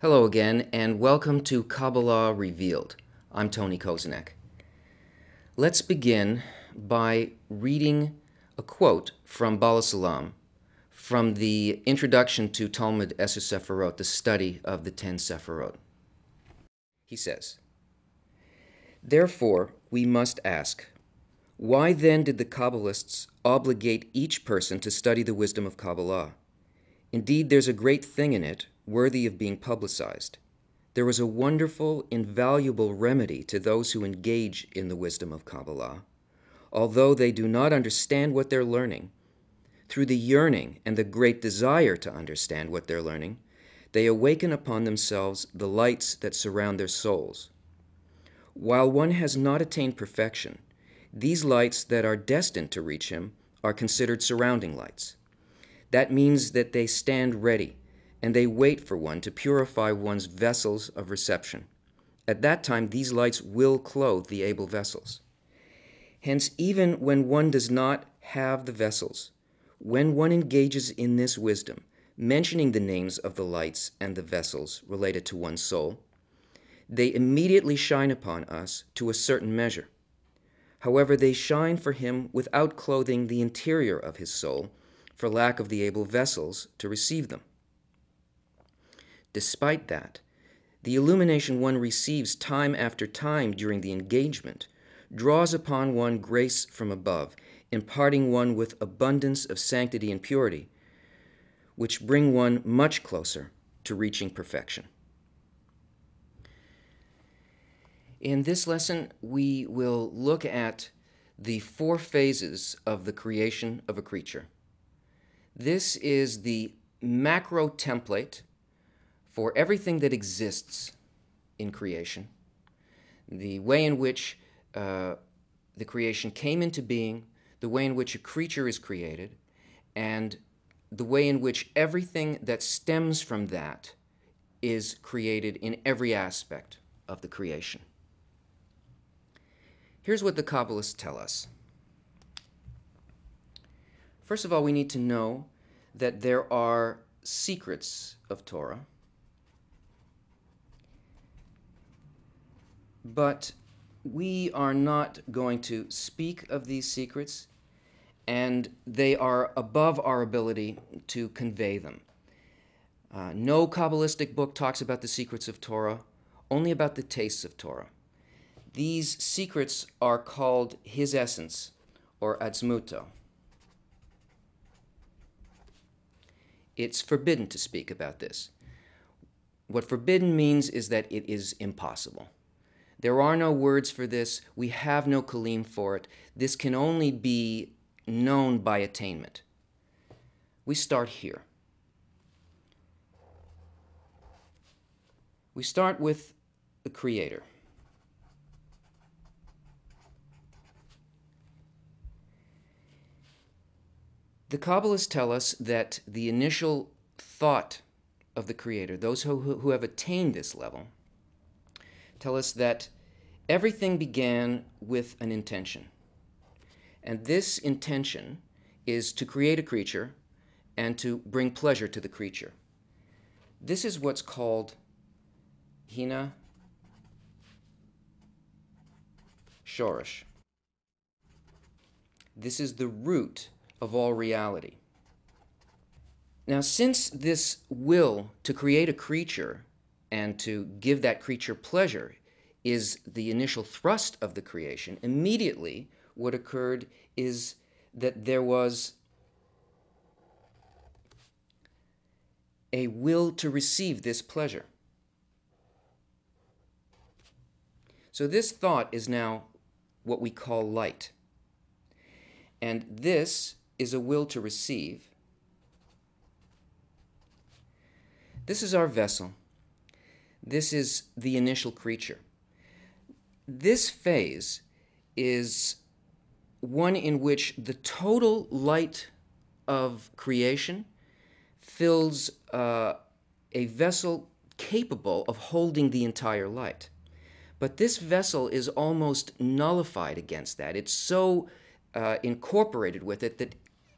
Hello again, and welcome to Kabbala Revealed. I'm Tony Kozenek. Let's begin by reading a quote from Bala Salam from the introduction to Talmud Eser Sephirot, the study of the 10 Sephirot. He says, "Therefore, we must ask, why then did the Kabbalists obligate each person to study the wisdom of Kabbalah? Indeed, there's a great thing in it, worthy of being publicized. There is a wonderful, invaluable remedy to those who engage in the wisdom of Kabbalah. Although they do not understand what they're learning, through the yearning and the great desire to understand what they're learning, they awaken upon themselves the lights that surround their souls. While one has not attained perfection, these lights that are destined to reach him are considered surrounding lights. That means that they stand ready, and they wait for one to purify one's vessels of reception. At that time, these lights will clothe the able vessels. Hence, even when one does not have the vessels, when one engages in this wisdom, mentioning the names of the lights and the vessels related to one's soul, they immediately shine upon us to a certain measure. However, they shine for him without clothing the interior of his soul, for lack of the able vessels to receive them. Despite that, the illumination one receives time after time during the engagement draws upon one grace from above, imparting one with abundance of sanctity and purity, which bring one much closer to reaching perfection." In this lesson, we will look at the 4 phases of the creation of a creature. This is the macro template for everything that exists in creation, the way in which the creation came into being, the way in which a creature is created, and the way in which everything that stems from that is created in every aspect of the creation. Here's what the Kabbalists tell us. First of all, we need to know that there are secrets of Torah, but we are not going to speak of these secrets, and they are above our ability to convey them. No Kabbalistic book talks about the secrets of Torah, only about the tastes of Torah. These secrets are called his essence, or atzmuto. It's forbidden to speak about this. What forbidden means is that it is impossible. There are no words for this. We have no kalim for it. This can only be known by attainment. We start here. We start with the Creator. The Kabbalists tell us that the initial thought of the Creator, those who have attained this level, tell us that everything began with an intention. And this intention is to create a creature and to bring pleasure to the creature. This is what's called hina shorish. This is the root of all reality. Now, since this will to create a creature and to give that creature pleasure is the initial thrust of the creation, immediately what occurred is that there was a will to receive this pleasure. So this thought is now what we call light. And this is a will to receive. This is our vessel. This is the initial creature. This phase is one in which the total light of creation fills a vessel capable of holding the entire light. But this vessel is almost nullified against that. It's so incorporated with it that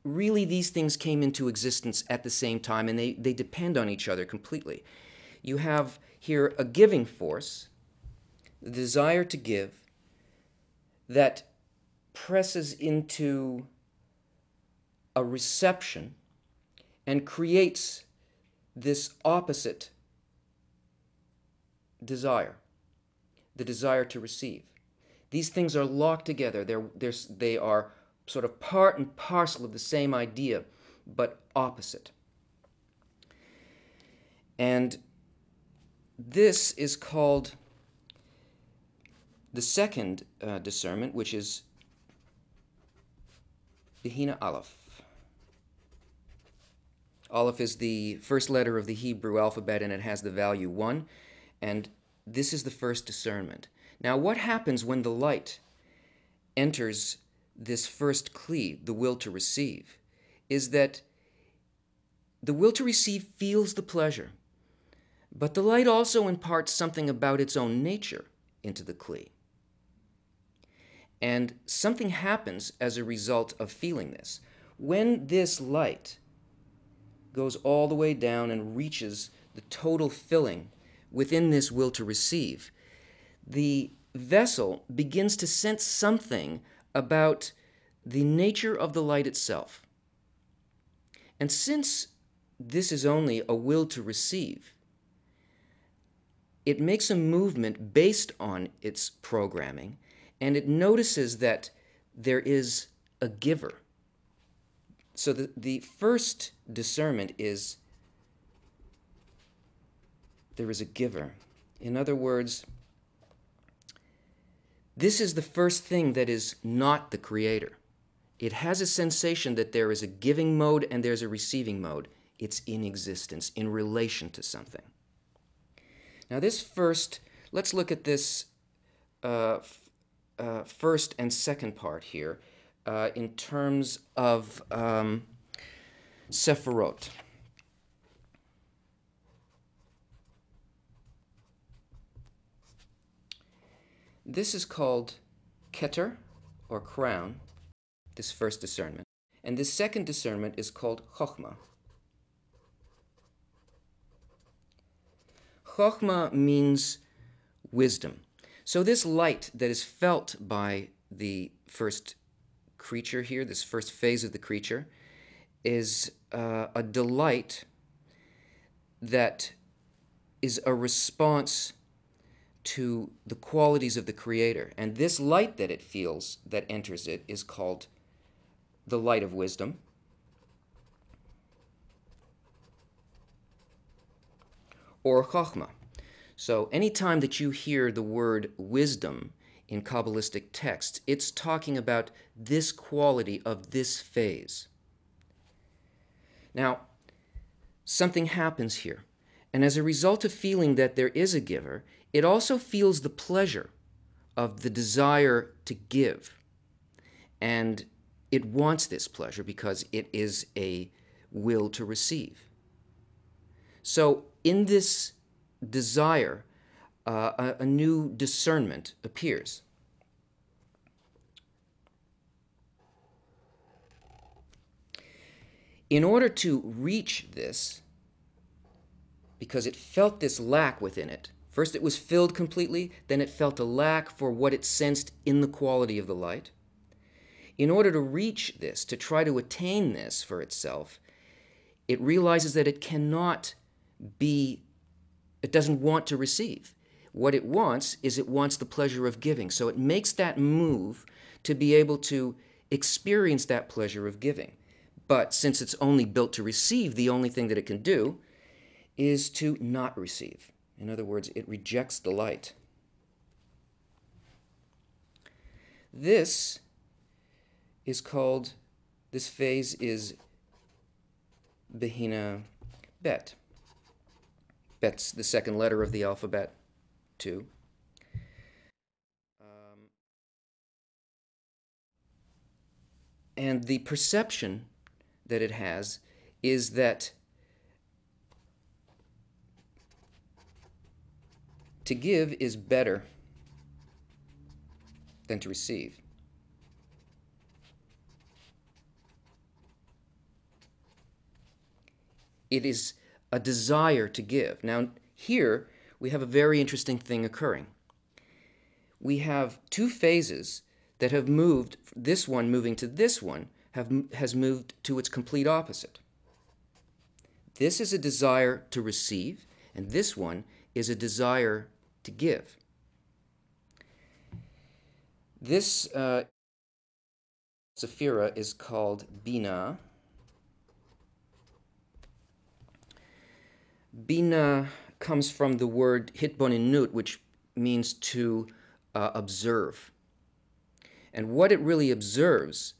really these things came into existence at the same time, and they depend on each other completely. You have here a giving force, the desire to give, that presses into a reception and creates this opposite desire, the desire to receive. These things are locked together. They are sort of part and parcel of the same idea, but opposite. And this is called the second discernment, which is the hina aleph. Aleph is the first letter of the Hebrew alphabet, and it has the value 1. And this is the first discernment. Now, what happens when the light enters this first kli, the will to receive, is that the will to receive feels the pleasure, but the light also imparts something about its own nature into the kli. And something happens as a result of feeling this. When this light goes all the way down and reaches the total filling within this will to receive, the vessel begins to sense something about the nature of the light itself. And since this is only a will to receive, it makes a movement based on its programming, and it notices that there is a giver. So the first discernment is there is a giver. In other words, this is the first thing that is not the creator. It has a sensation that there is a giving mode and there's a receiving mode. It's in existence, in relation to something. Now this first, let's look at this first and second part here in terms of Sephirot. This is called Keter, or crown, this first discernment. And this second discernment is called Chokhmah. Chokhmah means wisdom. So this light that is felt by the first creature here, this first phase of the creature, is a delight that is a response to the qualities of the Creator. And this light that it feels, that enters it, is called the light of wisdom. Or Chokhmah. So anytime that you hear the word wisdom in Kabbalistic texts, it's talking about this quality of this phase. Now, something happens here. And as a result of feeling that there is a giver, it also feels the pleasure of the desire to give. And it wants this pleasure because it is a will to receive. So in this desire, a new discernment appears. In order to reach this, because it felt this lack within it, first it was filled completely, then it felt a lack for what it sensed in the quality of the light. In order to reach this, to try to attain this for itself, it realizes that it cannot be, it doesn't want to receive. What it wants is it wants the pleasure of giving. So it makes that move to be able to experience that pleasure of giving. But since it's only built to receive, the only thing that it can do is to not receive. In other words, it rejects the light. This is called, this phase is Behina Bet. Bet's the second letter of the alphabet, too. And the perception that it has is that to give is better than to receive. It is a desire to give. Now, here we have a very interesting thing occurring. We have two phases that have moved, this one moving to this one has moved to its complete opposite. This is a desire to receive, and this one is a desire to give. This sephira is called Bina. Bina comes from the word hitboninut, which means to observe. And what it really observes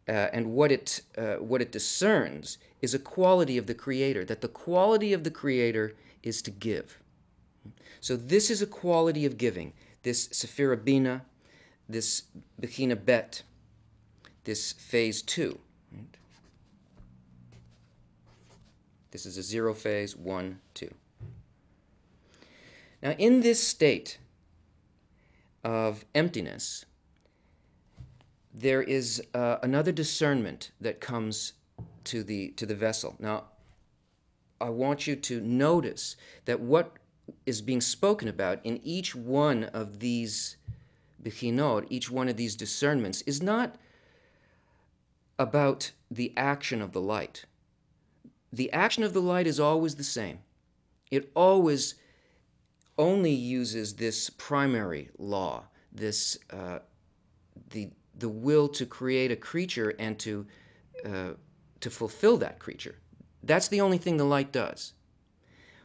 and what it discerns is a quality of the Creator, that the quality of the Creator is to give. So this is a quality of giving, this Sephira Bina, this Bechina Bet, this phase 2. Right? This is a 0 phase, 1, 2. Now in this state of emptiness, there is another discernment that comes to the vessel. Now, I want you to notice that what is being spoken about in each one of these bechinot, each one of these discernments, is not about the action of the light. The action of the light is always the same. It always only uses this primary law, this the will to create a creature and to fulfill that creature. That's the only thing the light does.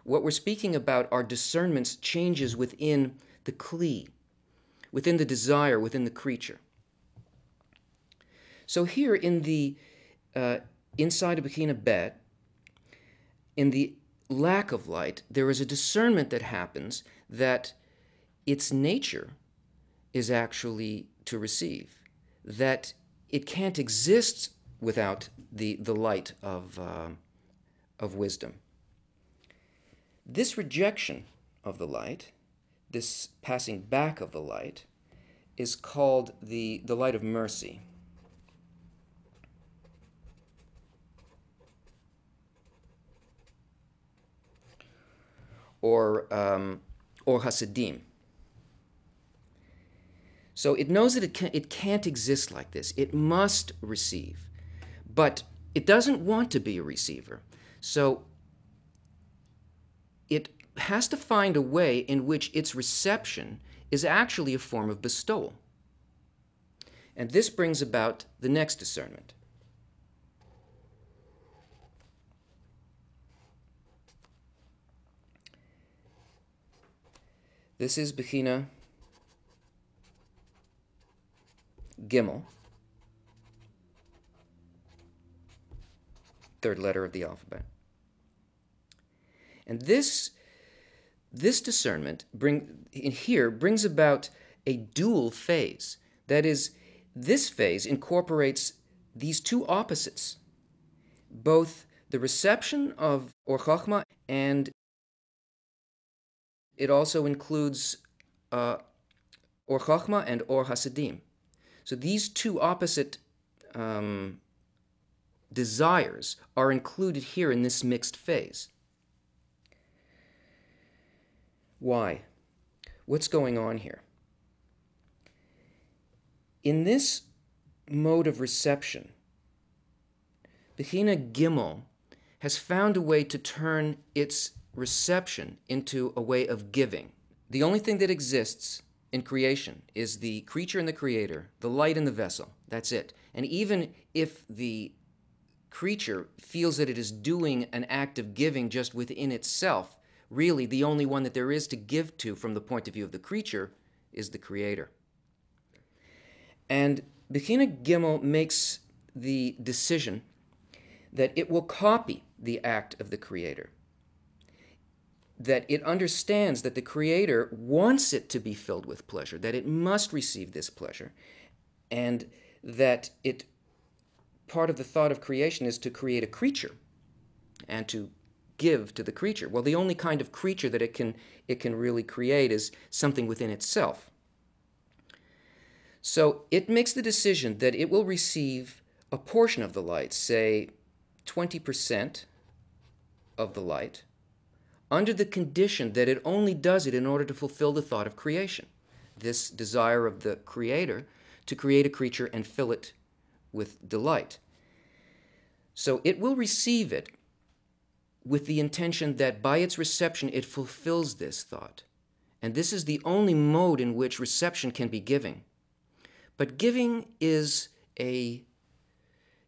What we're speaking about are discernments, changes within the kli, within the desire, within the creature. So here in the inside of Bechina Bet, in the lack of light, there is a discernment that happens that its nature is actually to receive, that it can't exist without the light of wisdom. This rejection of the light, this passing back of the light, is called the light of mercy. Or Hasidim. So it knows that it can't exist like this. It must receive. But it doesn't want to be a receiver. So it has to find a way in which its reception is actually a form of bestowal. And this brings about the next discernment. This is Bechina Gimel, third letter of the alphabet. And this discernment brings about a dual phase. That is, this phase incorporates these two opposites, both the reception of Or Chachma, and it also includes Or Chachma and Or Hasidim. So these two opposite desires are included here in this mixed phase. Why? What's going on here? In this mode of reception, Bechina Gimel has found a way to turn its reception into a way of giving. The only thing that exists in creation is the creature and the creator, the light and the vessel. That's it. And even if the creature feels that it is doing an act of giving just within itself, really the only one that there is to give to from the point of view of the creature is the creator. And Bechina Gimel makes the decision that it will copy the act of the creator, that it understands that the creator wants it to be filled with pleasure, that it must receive this pleasure, and that part of the thought of creation is to create a creature and to give to the creature. Well, the only kind of creature that it can really create is something within itself. So it makes the decision that it will receive a portion of the light, say 20% of the light, under the condition that it only does it in order to fulfill the thought of creation, this desire of the creator to create a creature and fill it with delight. So it will receive it with the intention that by its reception it fulfills this thought. And this is the only mode in which reception can be giving. But giving is an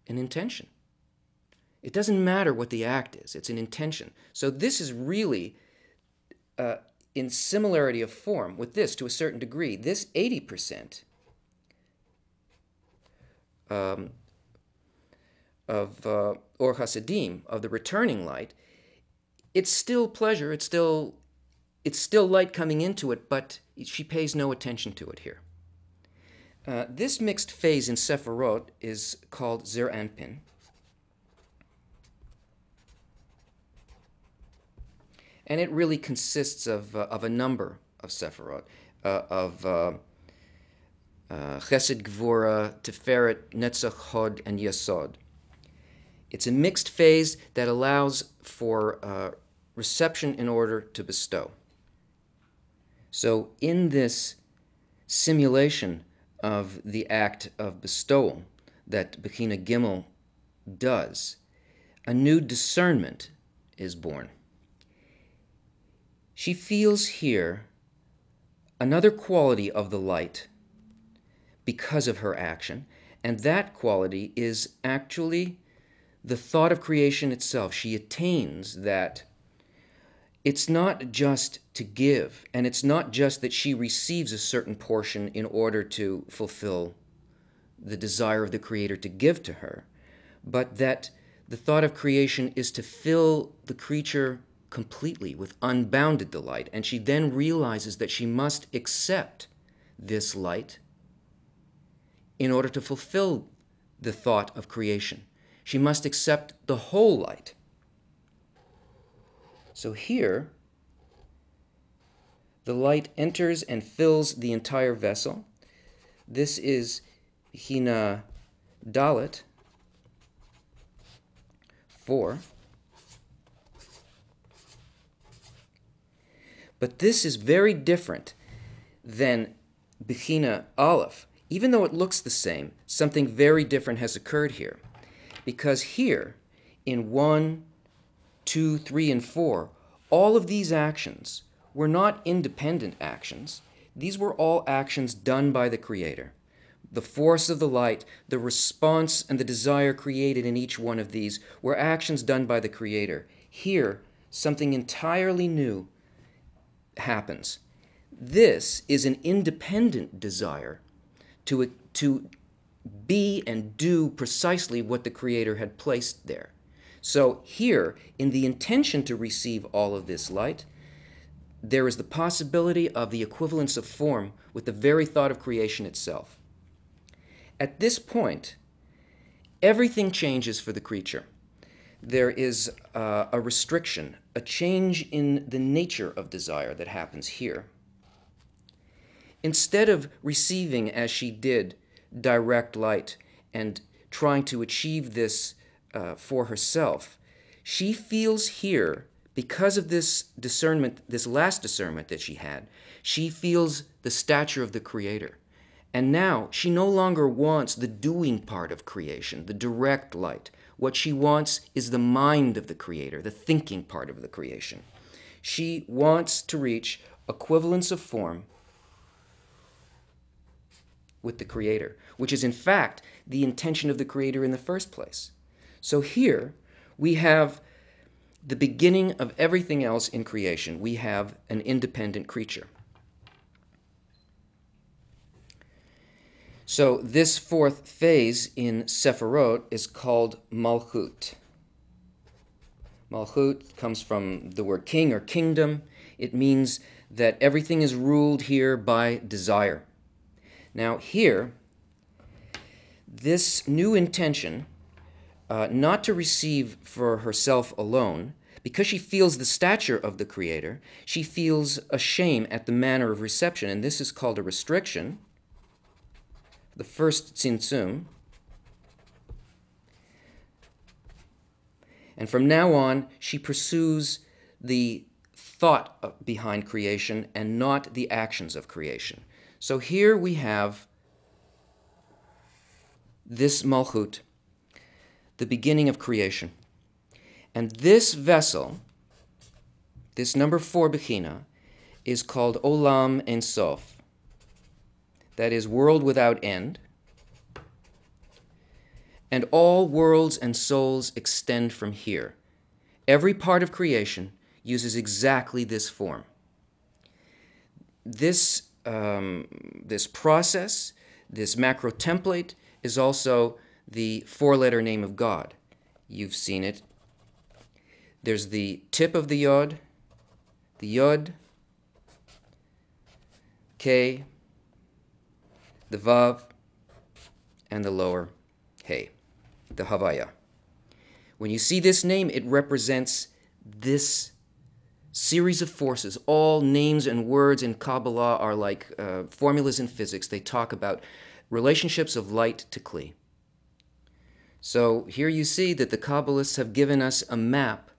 intention. It doesn't matter what the act is, it's an intention. So this is really in similarity of form with this to a certain degree. This 80% of Or Hasidim, of the returning light, it's still pleasure, it's still light coming into it, but she pays no attention to it here. This mixed phase in Sephirot is called Zer Anpin. And it really consists of a number of Sephirot, of Chesed, Gvura, Tiferet, Netzach, Hod, and Yesod. It's a mixed phase that allows for reception in order to bestow. So in this simulation of the act of bestowal that Bechina Gimel does, a new discernment is born. She feels here another quality of the light because of her action, and that quality is actually the thought of creation itself. She attains that it's not just to give, and it's not just that she receives a certain portion in order to fulfill the desire of the Creator to give to her, but that the thought of creation is to fill the creature completely with unbounded delight, and she then realizes that she must accept this light in order to fulfill the thought of creation. She must accept the whole light. So here, the light enters and fills the entire vessel. This is Bechina Dalet 4. But this is very different than Bechina Aleph. Even though it looks the same, something very different has occurred here. Because here, in 1, 2, 3, and 4, all of these actions were not independent actions. These were all actions done by the Creator. The force of the light, the response, and the desire created in each one of these were actions done by the Creator. Here, something entirely new happens. This is an independent desire to be and do precisely what the Creator had placed there. So here, in the intention to receive all of this light, there is the possibility of the equivalence of form with the very thought of creation itself. At this point, everything changes for the creature. There is a restriction, a change in the nature of desire that happens here. Instead of receiving, as she did, direct light and trying to achieve this for herself, she feels here, because of this discernment, this last discernment that she had, she feels the stature of the Creator. And now she no longer wants the doing part of creation, the direct light. What she wants is the mind of the Creator, the thinking part of the creation. She wants to reach equivalence of form with the Creator, which is in fact the intention of the Creator in the first place. So here we have the beginning of everything else in creation. We have an independent creature. So this fourth phase in Sephirot is called Malchut. Malchut comes from the word king or kingdom. It means that everything is ruled here by desire. Now here, this new intention, not to receive for herself alone, because she feels the stature of the Creator, she feels a shame at the manner of reception, and this is called a restriction, the first tzimtzum. And from now on, she pursues the thought behind creation and not the actions of creation. So here we have this Malchut, the beginning of creation. And this vessel, this number 4 Bechina, is called Olam Ein Sof. That is, world without end. And all worlds and souls extend from here. Every part of creation uses exactly this form. This process, this macro template, is also the 4-letter name of God. You've seen it. There's the tip of the Yod, K, the Vav, and the lower Hey, the Havaya. When you see this name, it represents this series of forces. All names and words in Kabbala are like formulas in physics. They talk about relationships of light to Kli. So here you see that the Kabbalists have given us a map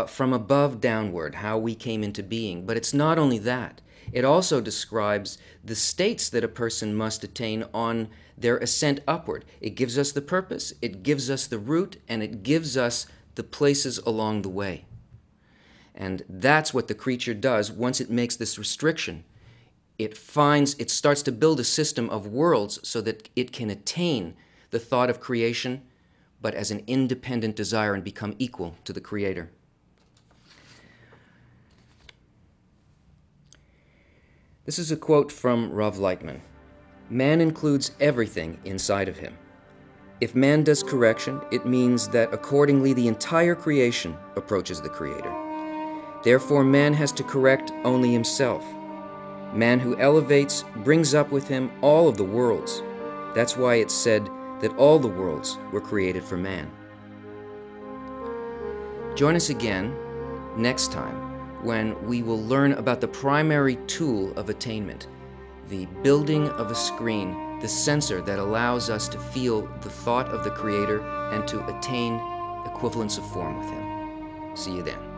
from above downward, how we came into being. But it's not only that. It also describes the states that a person must attain on their ascent upward. It gives us the purpose, it gives us the route, and it gives us the places along the way. And that's what the creature does once it makes this restriction. It starts to build a system of worlds so that it can attain the thought of creation, but as an independent desire and become equal to the Creator. This is a quote from Rav Lightman. Man includes everything inside of him. If man does correction, it means that accordingly the entire creation approaches the Creator. Therefore, man has to correct only himself. Man who elevates brings up with him all of the worlds. That's why it's said that all the worlds were created for man. Join us again next time when we will learn about the primary tool of attainment, the building of a screen, the sensor that allows us to feel the thought of the Creator and to attain equivalence of form with Him. See you then.